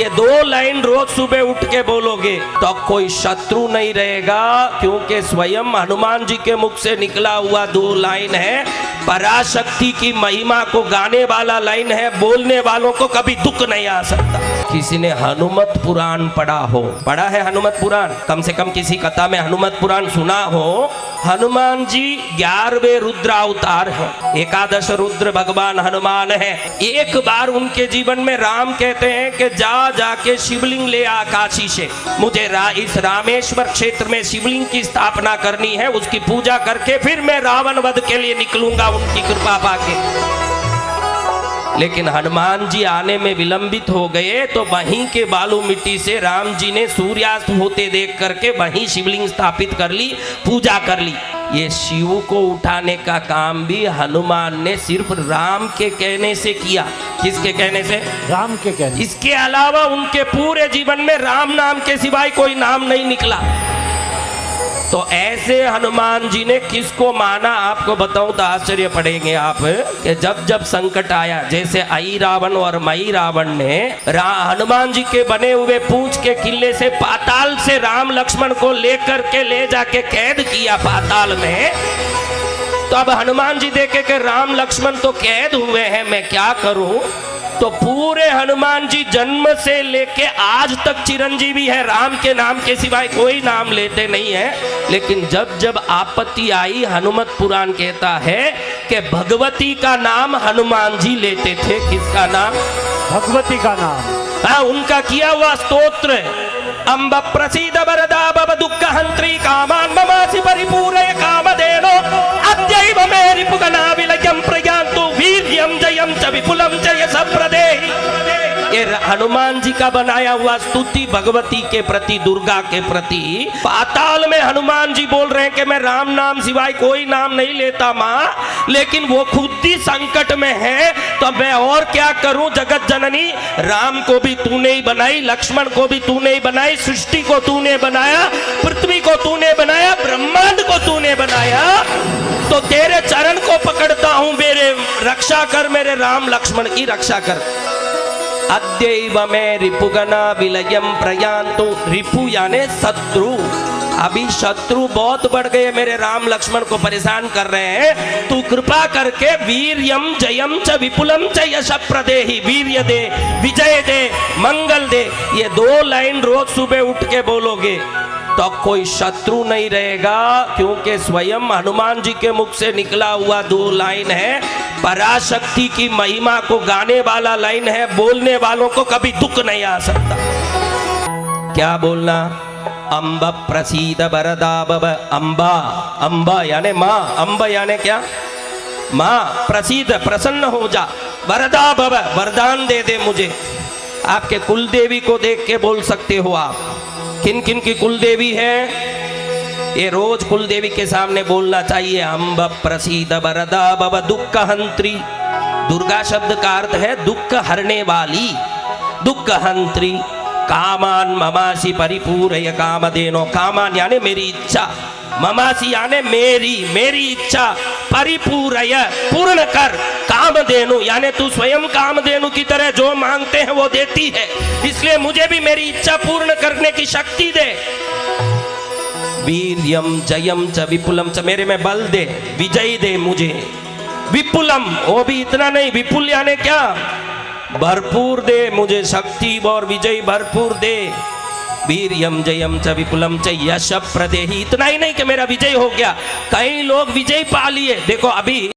ये 2 लाइन रोज सुबह उठ के बोलोगे तो कोई शत्रु नहीं रहेगा, क्योंकि स्वयं हनुमान जी के मुख से निकला हुआ 2 लाइन है। पराशक्ति की महिमा को गाने वाला लाइन है, बोलने वालों को कभी दुख नहीं आ सकता। किसी ने हनुमत पुराण पढ़ा है हनुमत पुराण, कम से कम किसी कथा में हनुमत पुराण सुना हो। हनुमान जी 11वें रुद्र अवतार है, 11 रुद्र भगवान हनुमान है। एक बार उनके जीवन में राम कहते हैं कि जाके शिवलिंग ले आ काशी से, मुझे इस रामेश्वर क्षेत्र में शिवलिंग की स्थापना करनी है, उसकी पूजा करके फिर मैं रावण वध के लिए निकलूंगा उनकी कृपा पाके। लेकिन हनुमान जी आने में विलंबित हो गए, तो वहीं के बालू मिट्टी से राम जी ने सूर्यास्त होते देख करके वहीं शिवलिंग स्थापित कर ली, पूजा कर ली। ये शिव को उठाने का काम भी हनुमान ने सिर्फ राम के कहने से किया। किसके कहने से? राम के कहने। इसके अलावा उनके पूरे जीवन में राम नाम के सिवाय कोई नाम नहीं निकला। तो ऐसे हनुमान जी ने किसको माना, आपको बताऊं तो आश्चर्य पड़ेंगे आप कि जब संकट आया, जैसे आई रावण और मई रावण ने हनुमान जी के बने हुए पूंछ के किले से पाताल से राम लक्ष्मण को लेकर के ले जाके कैद किया पाताल में। तो अब हनुमान जी देखे कि राम लक्ष्मण तो कैद हुए हैं, मैं क्या करूं? तो पूरे हनुमान जी जन्म से लेके आज तक चिरंजीवी है, राम के नाम के सिवाय कोई नाम लेते नहीं है। लेकिन जब आपत्ति आई, हनुमत पुराण कहता है कि भगवती का नाम हनुमान जी लेते थे। किसका नाम? भगवती का नाम। हाँ, उनका किया हुआ स्तोत्र अम्ब प्रसीद वरदा भव दुःख हंत्री कामान ममासि परिपूरय कामधेनो अद्यैव मे रिपुगना विलयं प्रयान्तु वीर्यं जयं च विपुलं च यश प्रदेहि। ये हनुमान जी का बनाया हुआ स्तुति भगवती के प्रति, दुर्गा के प्रति। पाताल में हनुमान जी बोल रहे हैं कि मैं राम नाम सिवाय कोई नाम नहीं लेता माँ, लेकिन वो खुद ही संकट में है, तो मैं और क्या करूं? जगत जननी, राम को भी तूने ही बनाई, लक्ष्मण को भी तूने ही बनाई, सृष्टि को तूने बनाया, पृथ्वी को तूने बनाया, ब्रह्मांड को तूने बनाया, तो तेरे चरण को पकड़ता हूं, मेरे रक्षा कर, मेरे राम लक्ष्मण की रक्षा कर। अद्यैव में रिपुगना विलयम प्रयान्तु। रिपु यानी शत्रु। अभी शत्रु बहुत बढ़ गए, मेरे राम लक्ष्मण को परेशान कर रहे हैं, तू कृपा करके वीर्यम जयम च विपुलम च यश प्रदेहि, वीर्य दे, विजय दे, मंगल दे। ये 2 लाइन रोज सुबह उठ के बोलोगे तो कोई शत्रु नहीं रहेगा, क्योंकि स्वयं हनुमान जी के मुख से निकला हुआ 2 लाइन है। पराशक्ति की महिमा को गाने वाला लाइन है, बोलने वालों को कभी दुख नहीं आ सकता। क्या बोलना? अम्ब प्रसीद वरदा भव। अम्बा, अम्बा यानी माँ, अम्ब यानी क्या? माँ, प्रसीद प्रसन्न हो जा, वरदा भव वरदान दे दे मुझे। आपके कुल देवी को देख के बोल सकते हो आप। किन किन की कुल देवी है, ये रोज कुल देवी के सामने बोलना चाहिए। अम्ब प्रसीद वरदा भव दुःख हंत्री। दुर्गा शब्द का अर्थ है दुख हरने वाली, दुःख हंत्री। कामान ममासी परिपूरय कामधेनो। कामान यानी मेरी इच्छा, ममासी यानी मेरी इच्छा, परिपूरय पूर्ण कर, कामधेनु यानी तू स्वयं कामधेनु की तरह जो मांगते हैं वो देती है, इसलिए मुझे भी मेरी इच्छा पूर्ण करने की शक्ति दे। वीर्यम जयम च विपुलम च, मेरे में बल दे, विजय दे मुझे। विपुलम, वो भी इतना नहीं, विपुल यानी क्या? भरपूर दे मुझे शक्ति और विजय भरपूर दे। वीर्यम जयम च विपुलम च यश प्रदेहि। इतना ही नहीं कि मेरा विजय हो गया, कई लोग विजय पा लिए। देखो अभी